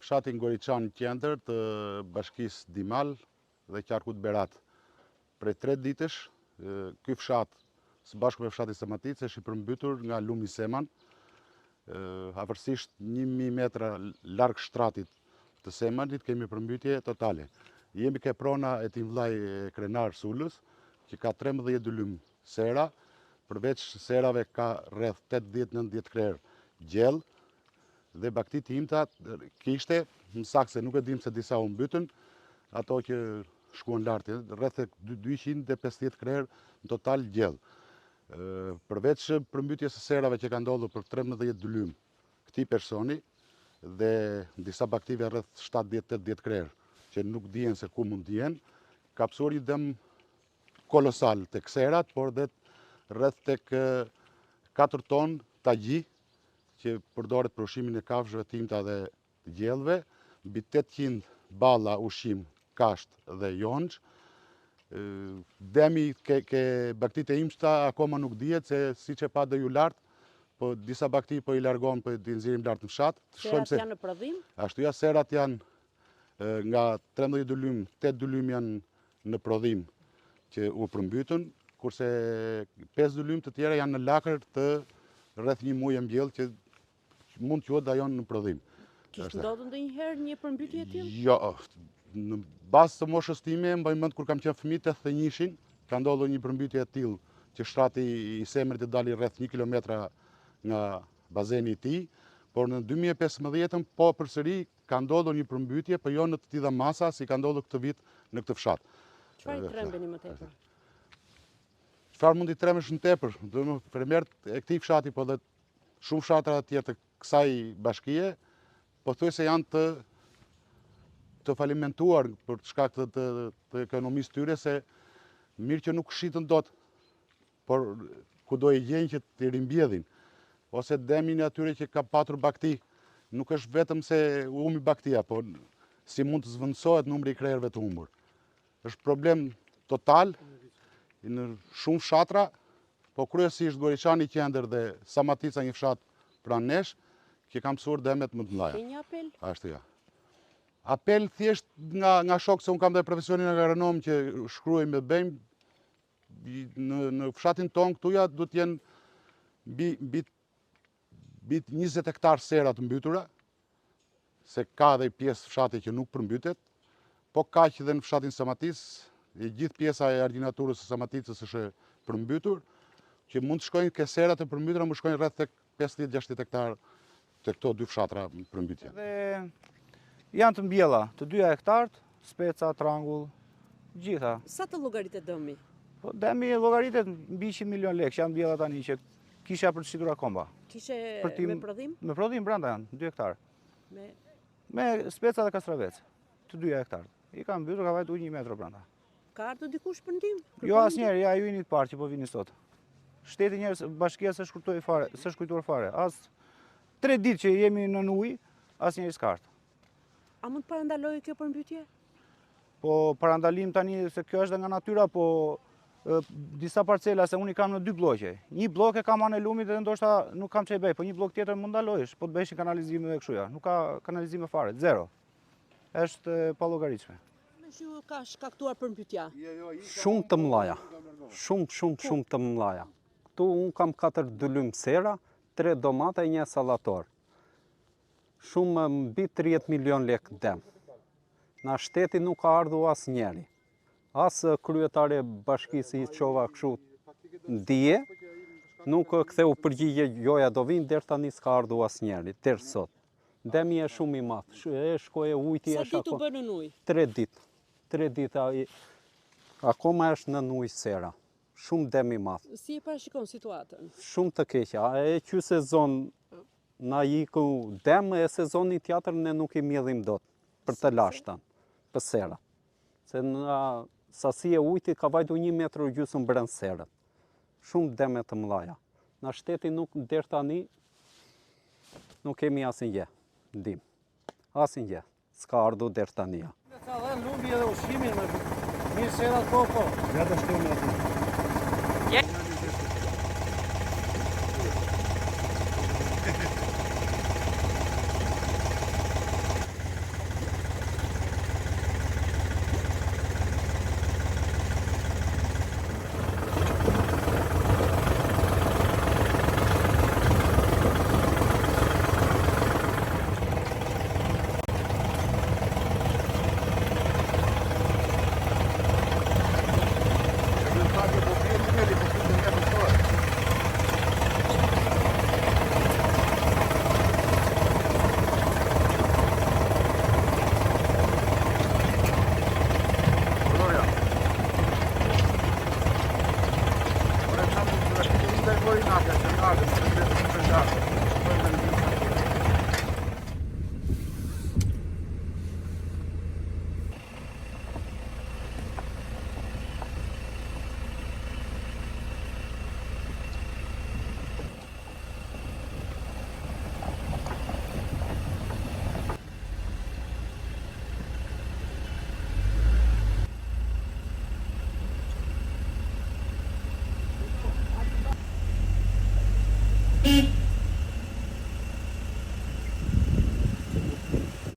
fshatin Goriçan qendër të bashkisë Dimal dhe Qarkut Berat. Prej 3 ditësh, ky fshat, së bashku me fshatin Samatic, është i përmbytur nga lumi Seman, afërsisht 1000 metra larg shtratit të Semanit, kemi përmbytje totale. Jemi ke prona e tim vllai krenar Sulës, që ka 13 dulum sera, përveç serave ka rreth 80-90 krerë gjell, dhe baktit imta kishte, më saktë se nuk e dim se disa u mbytën, ato që shkuan lart, rreth 250 krerë në total gjell. Përveç përmbytjes së serave që ka ndodhur për 13 dulum këtij personi dhe disa baktive rreth 70-80 krerë që nuk dihen se ku mund të jenë, ka psuar një dëm kolosal tek serat, por dhe rreth tek 4 ton tagji që përdoret për ushimin e kafshëve timta dhe të gjellëve, mbi 800 balla ushqim, kasht dhe jonxh. Demi ke baktit e imshta akoma nuk dihet, se siç e pa do ju lart, po disa bakti po i largon, po i nxjerrim lart në fshat. Serat janë në prodhim? Ashtu ja, serat janë nga 13 dulum, 8 dulum janë në prodhim që u përmbytën, kurse 5 dulum të tjera janë në lakër të rreth një muaj e mbjellë që mund të quhet ajo në prodhim. Kishte ndodhur ndonjëherë një përmbytje e tillë? Jo, në bazë të moshës time, mbaj mend kur kam qenë fëmijë 81-shin, ka ndodhur një përmbytje e tillë që shtrati i Semrit të dali rreth 1 kilometra nga bazeni i tij, por në 2015 po përsëri ka ndodhur një përmbytje, por jo në të tilla masa si ka ndodhur këtë vit në këtë fshat. Çfarë trembeni më tepër? Çfarë mund i tremësh më tepër? Domethënë premert e këtij fshati, po dhe shumë fshatra të tjerë të kësaj bashkie, pothuajse janë të falimentuar për shkak të ekonomisë tyre, se mirë që nuk shitën dot, por kudo i gjejnë që t'i rimbjedhin. Ose demin e atyre që ka patur bakti, nuk është vetëm se humbi baktia, por si mund të zvendësohet numri i krerëve të humbur. Është problem total në shumë fshatra, po kryesisht Goriçani qendër dhe Samatica, një fshat pranë nesh, që kam mësuar demet më të mëdha. Ke një apel? Ashtu ja. Apel thjesht nga shok, se unë kam dhe profesionin agronom që shkruaj me bëjmë, në fshatin ton këtuja du të jenë mbi 20 hektar sera të mbytura, se ka dhe pjesë fshati që nuk përmbytet, po ka që dhe në fshatin Samatic, e gjithë pjesa e arginaturës së Samaticës është përmbytur, që mund të shkojnë ke serat e përmbytura, më shkojnë rreth tek 50-60 hektar të këto 2 fshatra përmbytje. Dhe janë të mbjella, të 2 hektarët, speca, trangull, gjitha. Sa të llogaritet dëmi? Po dëmi llogaritet mbi 100 milion lekë, që janë mbjella tani që kisha për të shitur akoma. Kishe me prodhim? Me prodhim brenda janë, 2 hektarë. Me speca dhe kastravec, të 2 hektarët. I kam mbytur, ka vajtur 1 metër brenda. Ka ardhur dikush për ndihmë? Jo asnjëherë, ja ju jeni të parë që po vini sot. Shteti njerëz, bashkia s'e shkujtuar fare. As 3 ditë që jemi në ujë, asnjëri s'ka ardhur. A mund të parandalojë kjo përmbytje? Po parandalim tani, se kjo është dhe nga natyra, po disa parcela, se unë i kam në 2 bloqe. Një blok e kam anë e lumit dhe ndoshta nuk kam çaj bëj, po një blok tjetër mund ndalojsh, po të bëhesh kanalizime dhe kështu ja. Nuk ka kanalizime fare, zero. Është pa llogaritshme. Me që ka shkaktuar përmbytja? Shumë të mëdha. Shumë të mëdha. Këtu unë kam 4 dulum sera, 3 domate e 1 sallator. Shumë mbi 30 milion lekë dem. Na shteti nuk ka ardhur asnjëri. As kryetari bashkisë i çova kështu ndije, nuk ktheu përgjigje, joja do vinë, deri tani s'ka ardhur asnjëri, deri sot. Demi është shumë i madh. Shkoi ujti është akoma. Sa ditë u bën në ujë? 3 ditë. 3 ditë akoma është në ujë sera. Shumë dem i madh. Si e parashikon situatën? Shumë të keqja. E ky sezon na iku dem, e sezoni tjetër ne nuk i mjedhim dot për të lashtën, për sera. Se në sasi e ujtit ka vajtu 1 metër gjysmë brenda serët. Shumë deme të mëdha. Na shteti nuk deri tani nuk kemi asnjë ndim. Asnjë. S'ka ardhur deri tani. Ka dhënë lumbi edhe ushqimin, mirë serat po. Ja të shtojmë aty.